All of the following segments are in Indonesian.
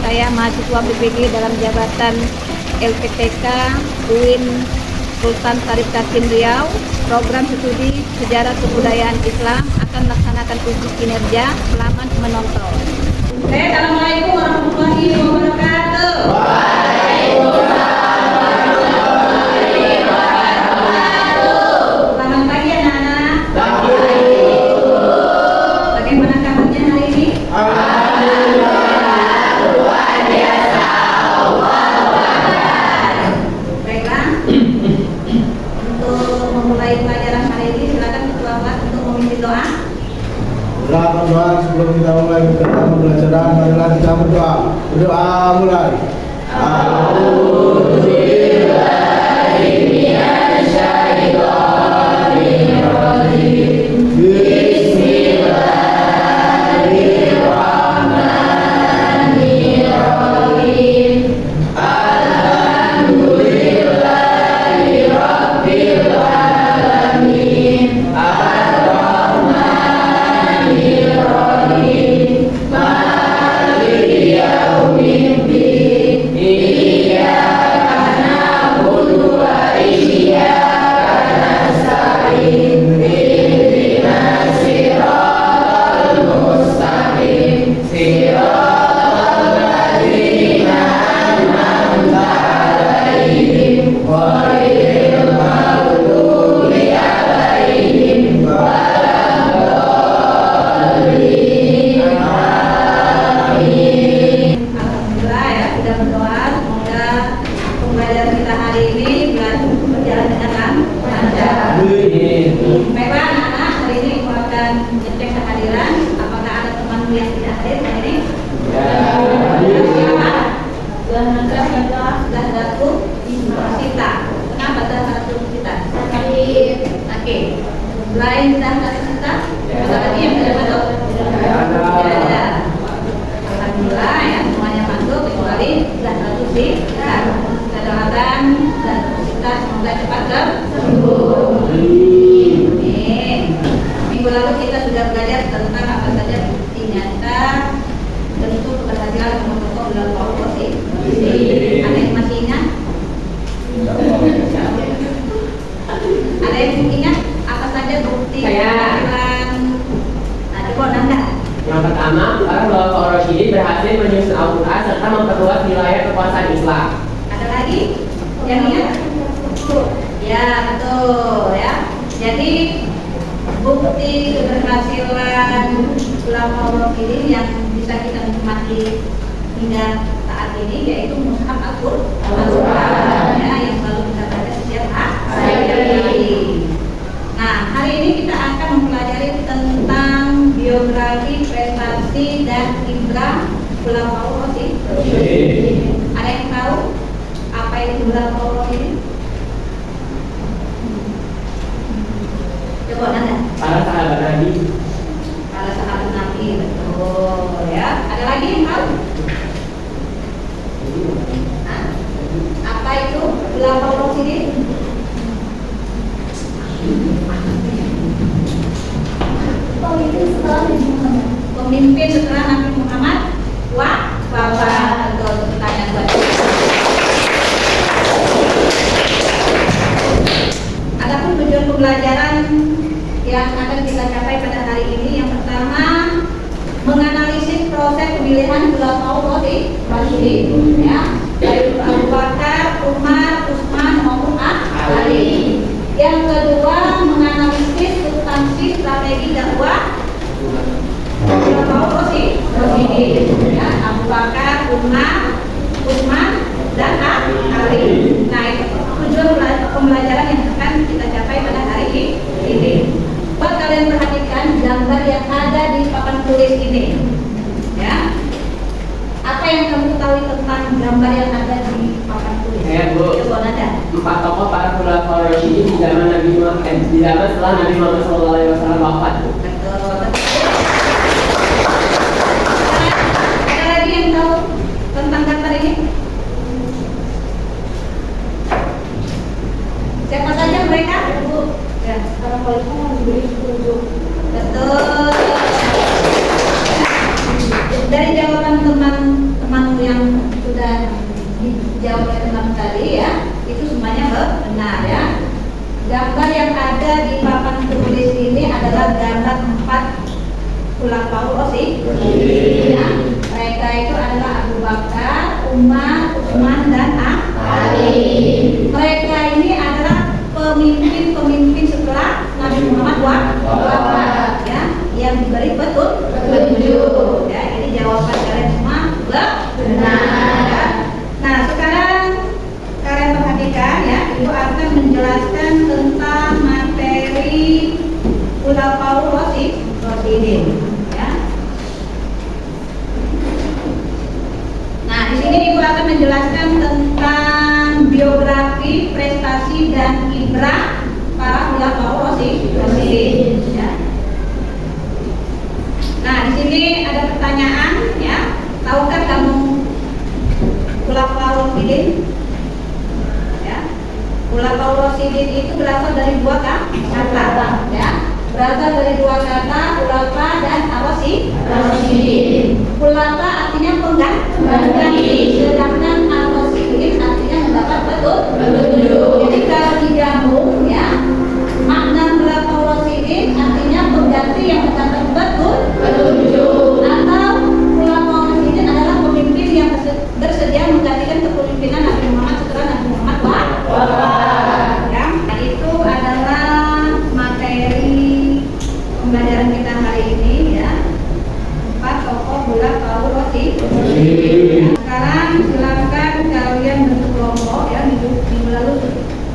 saya mahasiswa PPG dalam jabatan LPTK UIN Sultan Syarif Kasim Riau. Program studi Sejarah Kebudayaan Islam akan melaksanakan uji kinerja. Selamat menonton. Assalamualaikum warahmatullahi wabarakatuh. Selamat pagi anak-anak. Bagaimana kabarnya hari ini? Baiklah. Untuk memulai pelajaran hari ini, silakan ketua kelas untuk memimpin doa. Selamat doa sebelum kita mulai pembelajaran. Marilah kita berdoa. Berdoa mulai. Baiklah anak-anak, hari ini aku akan ngecek kehadiran. Apakah ada temanmu yang tidak hadir hari ini? Siapa? Sudah satu Sita. Kenapa sudah satu Sita? Oke. Selain sudah satu Sita, ada lagi yang tidak masuk? Tidak ada. Alhamdulillah ya, semuanya masuk kecuali sudah satu Sita. Kita doakan sudah satu Sita semoga cepat sembuh. Minggu lalu kita sudah belajar tentang apa saja bukti nyata bentuk keberhasilan pembentukan bulan Februari. Ada yang masih ingat? Ada yang ingat apa saja bukti keberhasilan? Nah, coba Nanda. Yang pertama, para Khulafaur Rasyidin berhasil menyusun Al-Quran serta memperluas wilayah kekuasaan Islam. Ada lagi yang ingat? Ya, betul ya. Jadi bukti keberhasilan Khulafaur Rasyidin yang bisa kita nikmati hingga saat ini yaitu Mushaf Al-Quran ya, yang selalu kita baca setiap hari. Nah, hari ini kita akan mempelajari tentang biografi, prestasi dan kiprah Khulafaur Rasyidin. Ada yang tahu apa itu Khulafaur Rasyidin? Coba Nanda. Para sahabat Nabi. Para sahabat Nabi, betul ya. Ada lagi yang tahu? Hah? Apa itu Khulafaur Rasyidin? Pemimpin setelah Nabi Muhammad wafat. Betul, pertanyaan buat. Adapun tujuan pembelajaran yang akan kita capai pada hari ini, yang pertama menganalisis proses pemilihan Khulafaur Rasyidin ya, dari Abu Bakar, Umar, Utsman maupun Ali. Yang kedua menganalisis substansi strategi dakwah Khulafaur Rasyidin ya, Abu Bakar, Umar, Utsman dan Ali. Nah, itu tujuan pembelajaran yang akan kita capai pada hari ini. Buat kalian perhatikan gambar yang ada di papan tulis ini ya. Apa yang kamu ketahui tentang gambar yang ada di papan tulis? Bu. Coba Nanda. 4 tokoh para Khulafaur Rasyidin di zaman Nabi Muhammad, di zaman setelah Nabi Muhammad SAW wafat. Betul. Ada lagi yang tahu tentang gambar ini? Siapa saja mereka? Ya, sekarang kalau harus beri petunjuk. Betul. Dari jawaban teman-teman Rasyidin. Ya. Mereka itu adalah Abu Bakar, Umar, Utsman, dan Ali. Mereka ini adalah pemimpin-pemimpin setelah Nabi Muhammad wafat, ya, yang diberi petunjuk. Ya, ini jawaban kalian semua benar. Ya. Nah, sekarang kalian perhatikan ya, Ibu akan menjelaskan tentang materi Khulafaur Rasyidin. Ya. Nah, di sini Ibu akan menjelaskan tentang biografi, prestasi, dan kiprah para Khulafaur Rasyidin. Ya. Nah, di sini ada pertanyaan, ya. Tahukah kamu Khulafaur Rasyidin? Ya. Khulafaur Rasyidin itu berasal dari dua kata, ya. Berasal dari dua kata, khulafa dan Rasyidin. Khulafa artinya pengganti, sedangkan Rasyidin artinya mendapat petunjuk. Jadi kalau digabung, ya, makna Khulafaur Rasyidin artinya pengganti yang mendapat petunjuk, atau Khulafaur Rasyidin adalah pemimpin yang bersedia menggantikan kepemimpinan Nabi Muhammad setelah Nabi Muhammad wafat. Ya, nah, itu adalah materi pembelajaran kita hari ini, ya. 4 tokoh Khulafaur Rasyidin. Sekarang silakan kalian bentuk kelompok, ya. Minggu lalu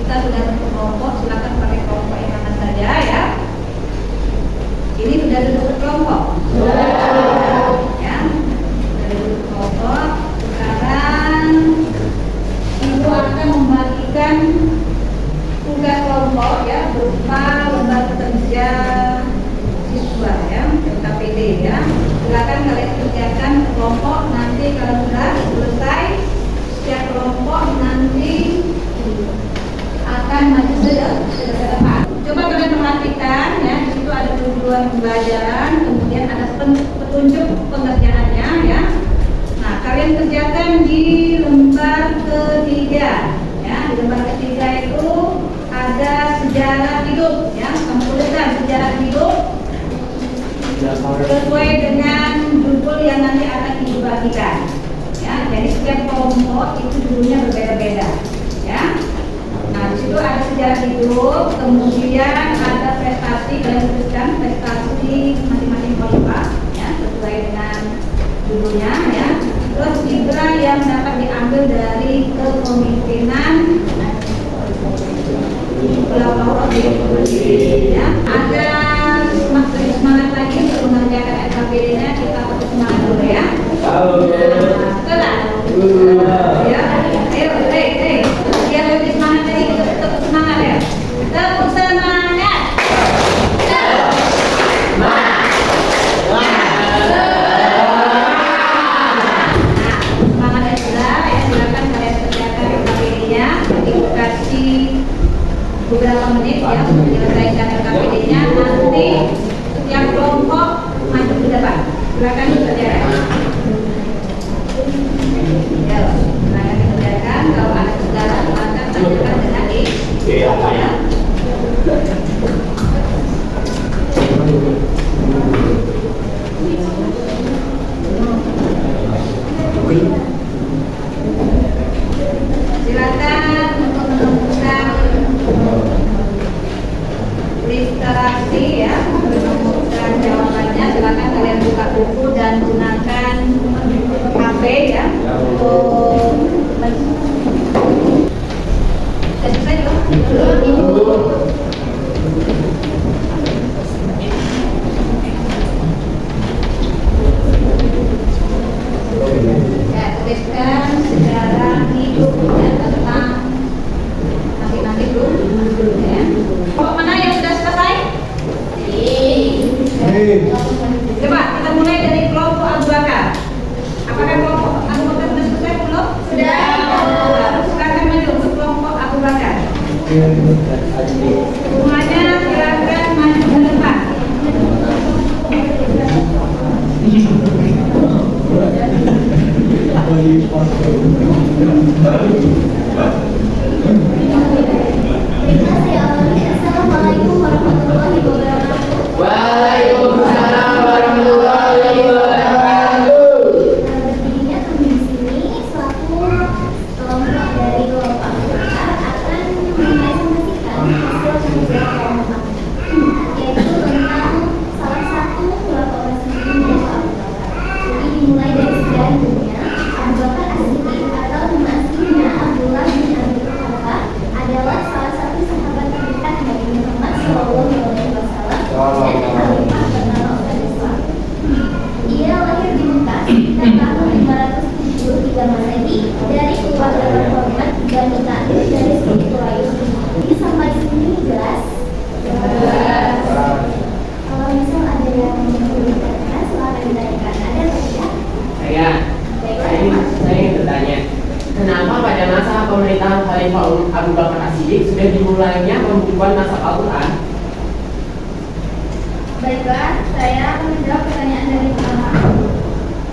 kita sudah bentuk kelompok, silakan pakai kelompok yang mana saja, ya. Ini sudah bentuk kelompok. Ya. Sudah bentuk kelompok. Sekarang Ibu akan membagikan tugas kelompok, ya, berupa lembar kerja siswa, ya, LKPD, ya. Silakan kalian kerjakan kelompok. Nanti kalau sudah selesai setiap kelompok nanti akan maju ke depan. Coba kalian perhatikan, ya, di situ ada tujuan pembelajaran, kemudian ada petunjuk pengerjaannya, ya. Nah, kalian kerjakan di lembar ketiga, ya. Di lembar ketiga itu ada sejarah hidup, ya. Kamu tuliskan sejarah hidup sesuai dengan judul yang nanti akan Ibu bagikan, ya. Jadi setiap kelompok itu judulnya berbeda-beda, ya. Nah, di situ ada sejarah hidup, kemudian ada prestasi, kalian tuliskan prestasi masing-masing kelompok, ya, sesuai dengan judulnya, ya. Terus kiprah yang dapat diambil dari kepemimpinan Khulafaur Rasyidin, ya. Ada semangat lagi untuk mengerjakan LKPD-nya, kita tetap semangat dulu, ya. Tenang. Ya, ayo, biar lebih semangat lagi, kita tetap semangat, ya. Tepuk semangat. Semangatnya sudah, ya. Silakan kalian kerjakan LKPD-nya. Ibu kasih beberapa menit, ya, untuk menyelesaikan LKPD-nya. Nanti setiap kelompok maju ke depan. Silakan dikerjakan. Ya, silakan dikerjakan. Kalau ada saudara, silakan tanyakan dengan ya. Silakan untuk menemukan literasi, ya, menemukan jawabannya. Silakan kalian buka buku dan gunakan HP, ya, untuk selesai dulu. Ya, tuliskan sejarah hidup, ya, tentang masing-masing dulu, ya. Kelompok mana yang sudah selesai? Coba kita mulai dari kelompok Abu Bakar. Apakah kelompok Abu Bakar sudah selesai belum? Sudah. Silakan maju untuk kelompok Abu Bakar. Semuanya silakan maju ke depan. Assalamualaikum warahmatullahi wabarakatuh. Waalaikumsalam warahmatullahi wabarakatuh. Berdirinya kami di sini selaku kelompok dari kelompok Al-Quran akan mempresentasikan hasil penelitian kelompok yaitu tentang salah satu kolaborasi dari Al-Quran. Jadi dimulai dari sejarah hidupnya. Abu Bakar As-Siddiq atau nama aslinya Abdullah bin Abi Quhafa adalah salah satu sahabat terdekat Nabi Muhammad SAW dan khalifah pertama umat Islam. Ia lahir di Mekah sekitar tahun 573 Masehi dari keluarga terhormat Bani Taim dari suku Quraisy. Ini sampai sini jelas? Kalau misal ada yang mau ditanyakan, silakan ditanyakan. Ada tidak? Saya ingin bertanya, kenapa pada masa pemerintahan Khalifah Abu Bakar As-Siddiq sudah dimulainya pembukuan naskah Al-Quran? Baiklah, saya akan menjawab pertanyaan dari pertama.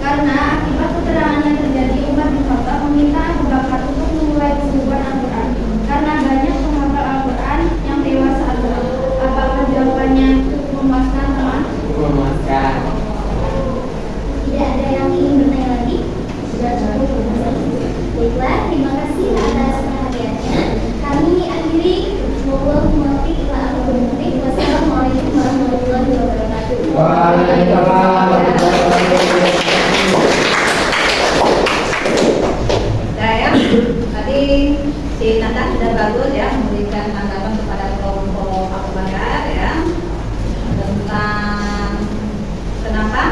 Karena akibat keterangan yang terjadi, Umar bin Khattab meminta Abu Bakar untuk memulai pembukuan Al-Quran. Karena banyak penghafal Al-Quran yang tewas saat itu. Apakah jawabannya cukup memuaskan, teman? Memuaskan. Tidak ada yang ingin bertanya lagi? Sudah cukup. Baiklah, terima kasih atas perhatiannya. Kami akhiri. Wassalamualaikum warahmatullahi wabarakatuh. Saya tadi si Nanda sudah bagus ya memberikan tanggapan kepada kelompok Abu Bakar ya tentang kenapa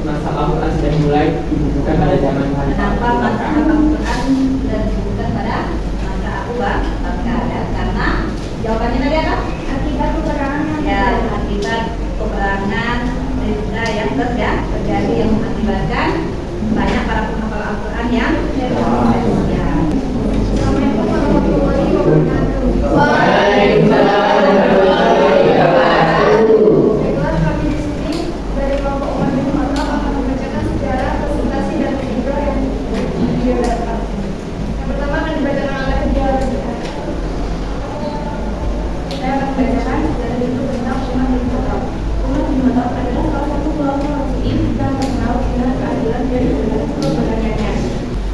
naskah Al-Quran sudah dimulai dibukukan pada zaman Khalifah Abu naskah Bakar? Al-Quran sudah dibukukan pada masa Abu Bakar ya karena jawabannya tadi apa? Akibat peperangan Ya akibat peperangan berita yang terjadi yang mengakibatkan banyak para penghafal Al-Quran yang ya. Assalamualaikum warahmatullahi wabarakatuh. Waalaikumsalam warahmatullahi wabarakatuh. Baiklah, kami di sini dari kelompok Umar bin Khattab akan membacakan sejarah, presentasi, dan video yang diadakan. Yang pertama akan dibacakan oleh kedua. Saya akan membacakan sejarah hidup tentang Umar bin Khattab. Umar bin Khattab adalah salah satu kelompok muslim yang terkenal dengan keadilan dan keberaniannya.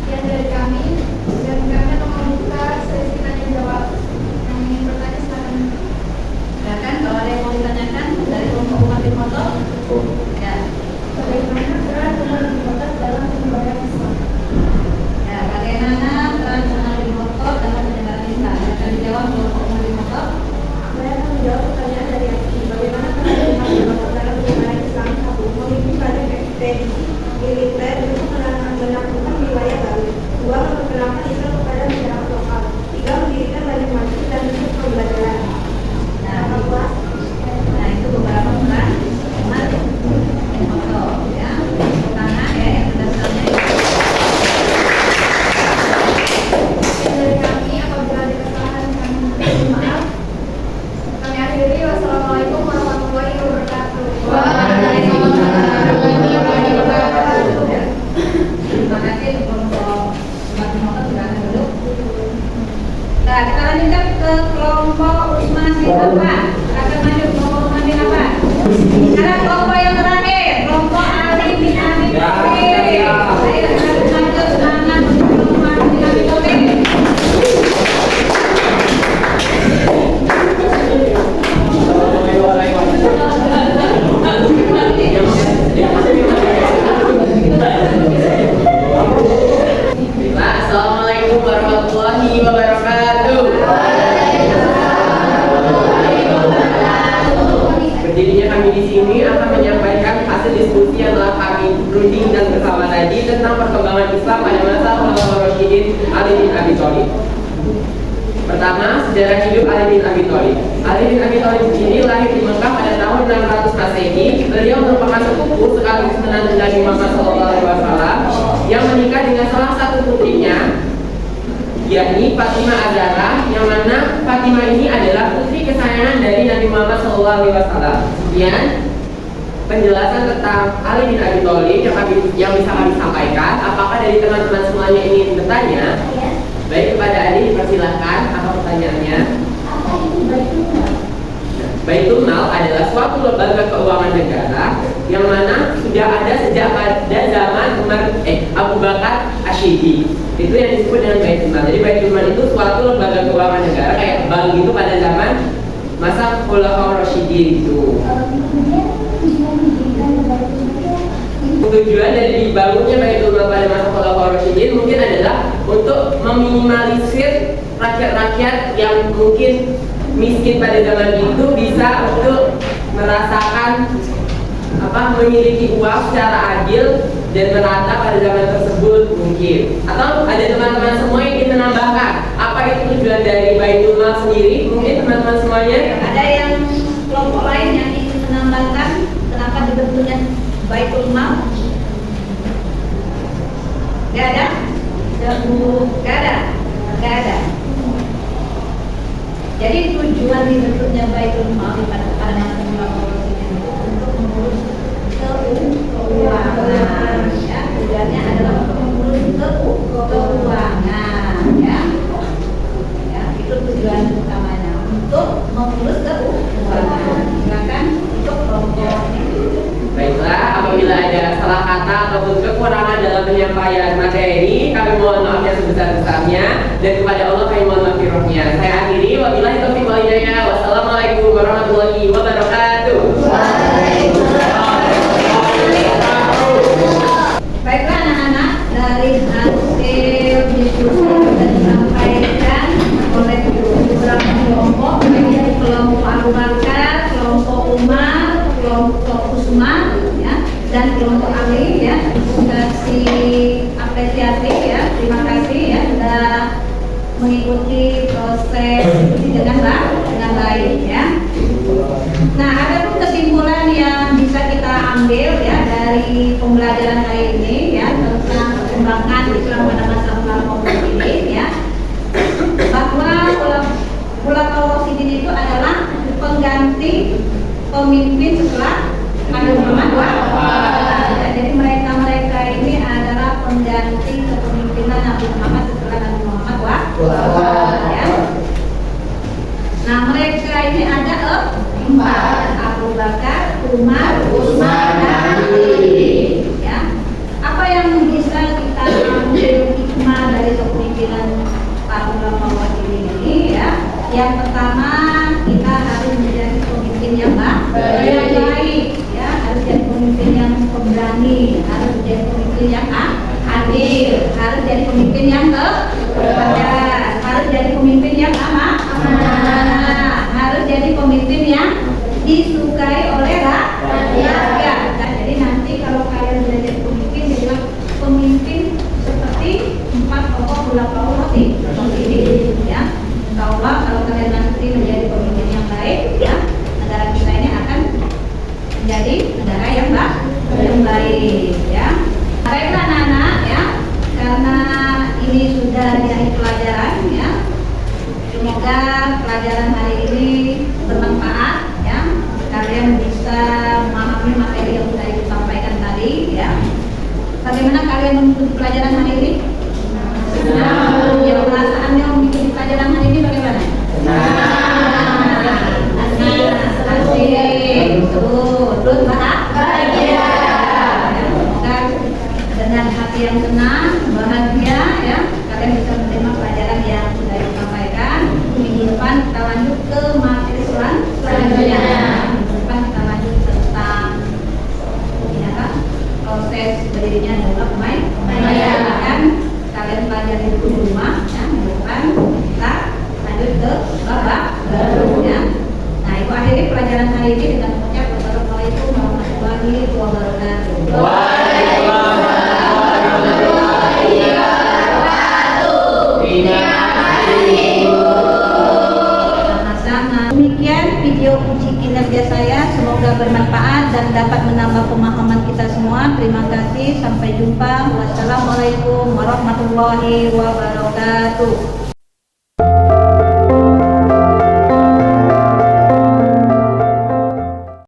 Yang dari kami akan membuka sesi tanya jawab. Yang ingin bertanya silakan. Silakan kalau ada yang mau ditanyakan dari kelompok Umar bin Khattab. Ya. Bagaimana peran Umar bin Khattab dalam penyebaran Islam? Ya, bagaimana peran Umar bin Khattab dalam penyebaran Islam? Akan dijawab kelompok Umar bin Khattab. Saya akan menjawab pertanyaan dari Aki. Bagaimana peran Umar bin Khattab dalam penyebaran Islam? Satu, memimpin banyak ekspedisi militer untuk menaklukkan wilayah baru. Dua, memperkenalkan Islam kepada masyarakat lokal. Tiga, mendirikan banyak masjid dan bentuk pembelajaran. Nah, itu beberapa peran Umar bin Khattab ya. Pertama ya yang sudah disampaikan. Dari kami, apabila ada kesalahan kami mohon maaf. Kami akhiri. Wassalamualaikum warahmatullahi wabarakatuh. Terima kasih kelompok Umar bin Khattab sudah duduk. Nah, kita lanjutkan ke kelompok Utsman bin Affan. Akan maju kelompok Utsman bin Affan. Sekarang kelompok yang terakhir, kelompok Ali bin Abi Thalib. Ayo kita maju semangat untuk kelompok Ali bin Abi Thalib. Assalamualaikum warahmatullahi wabarakatuh. Berdirinya kami di sini akan menyampaikan hasil diskusi yang telah kami rundingkan bersama tadi tentang perkembangan Islam pada masa Khulafaur Rasyidin Ali bin Abi Thalib. Pertama, sejarah hidup Ali bin Abi Thalib. Ali bin Abi Thalib ini lahir di Mekah pada tahun 600 Masehi. Beliau merupakan sepupu sekaligus menantu Nabi Muhammad SAW yang menikah dengan salah satu putrinya, yakni Fatimah Az-Zahra, yang mana Fatimah ini adalah putri kesayangan dari Nabi Muhammad SAW. Sekian penjelasan tentang Ali bin Abi Thalib yang bisa kami sampaikan. Apakah dari teman-teman semuanya ingin bertanya? Baik, kepada Adi dipersilahkan apa pertanyaannya. Apa itu Baitullah? Baitul Mal adalah suatu lembaga keuangan negara yang mana sudah ada sejak pada zaman Abu Bakar Asyidi. Itu yang disebut dengan Baitul Mal. Jadi Baitul Mal itu suatu lembaga keuangan negara kayak bank gitu pada zaman masa Khulafaur Rasyidin gitu. Tujuan dari dibangunnya Baitul Mal pada masa Khulafaur Rasyidin mungkin adalah untuk meminimalisir rakyat-rakyat yang mungkin miskin pada zaman itu bisa untuk merasakan memiliki uang secara adil dan merata pada zaman tersebut mungkin. Atau ada teman-teman semua yang ingin menambahkan apa itu tujuan dari Baitul Mal sendiri? Mungkin teman-teman semuanya Ada yang kelompok lain yang ingin menambahkan kenapa dibentuknya Baitul Mal? Gak ada? Gak ada. Jadi tujuan dibentuknya Baitul Mal pada masa itu untuk mengurus keuangan. Ya, tujuannya adalah untuk mengurus keuangan. Ya, itu tujuan utamanya untuk mengurus keuangan. Silakan untuk kelompok itu. baiklah, apabila ada salah kata ataupun kekurangan dalam penyampaian materi, kami mohon maaf yang sebesar-besarnya, dan kepada Allah kami mohon maghfirahnya. Saya akhiri, wabillahi taufiq wal hidayah. Wassalamualaikum warahmatullahi wabarakatuh. Baiklah anak-anak, dari hasil diskusi yang disampaikan oleh beberapa kelompok, baik kelompok Abu Bakar, kelompok Umar, kelompok Usman, ya, dan kelompok Ali, ya, kasih apresiasi, ya, terima kasih, ya, sudah mengikuti proses diskusi dengan baik, ya. Nah, ada pun kesimpulan yang bisa kita ambil, ya, dari pembelajaran hari ini, ya, tentang perkembangan Islam pada masa Khulafaur Rasyidin, ya, bahwa Khulafaur Rasyidin itu adalah pengganti pemimpin setelah Nabi Muhammad wafat. Jadi mereka ini adalah pengganti kepemimpinan Nabi Muhammad setelah Nabi Muhammad wafat. Ya. Nah, mereka ini ada 4: Abu Bakar, Umar, Utsman, dan Ali. Ya. Apa yang bisa kita ambil hikmah dari kepemimpinan para ulama ini? Ya. Yang pertama, kita harus menjadi pemimpin yang baik, ya, harus jadi pemimpin yang pemberani, harus jadi pemimpin yang adil, harus jadi pemimpin yang tegas, harus jadi pemimpin yang amanah, harus jadi pemimpin yang disukai oleh rakyat. Nah, jadi nanti kalau kalian sudah jadi pemimpin, jadilah pemimpin seperti 4 tokoh Khulafaur Rasyidin, ya. Insya Allah kalau kalian nanti menjadi pemimpin yang baik, ya, negara kita ini akan menjadi negara yang baik, ya. Baiklah anak-anak, ya, karena ini sudah di akhir pelajaran, ya. Semoga pelajaran hari ini bermanfaat, ya. Kalian bisa memahami materi yang sudah disampaikan tadi, ya. Bagaimana kalian mengikuti pelajaran hari ini? Ya, perasaannya mengikuti pelajaran hari ini bagaimana? Asik. Terus bahagia. Semoga dengan hati yang senang, bahagia, ya, kalian bisa menerima pelajaran yang sudah disampaikan. Minggu depan kita lanjut ke materi selanjutnya. Minggu depan kita lanjut tentang proses berdirinya daulah Umayyah. Kalian pelajari dulu di rumah, ya. Minggu depan kita lanjut ke babak berikutnya. Nah, itu akhiri pelajaran hari ini dengan mengucap wassalamualaikum warahmatullahi wabarakatuh. Sama-sama. Demikian video uji kinerja saya, semoga bermanfaat dan dapat menambah pemahaman kita semua. Terima kasih, sampai jumpa. Wassalamualaikum warahmatullahi wabarakatuh.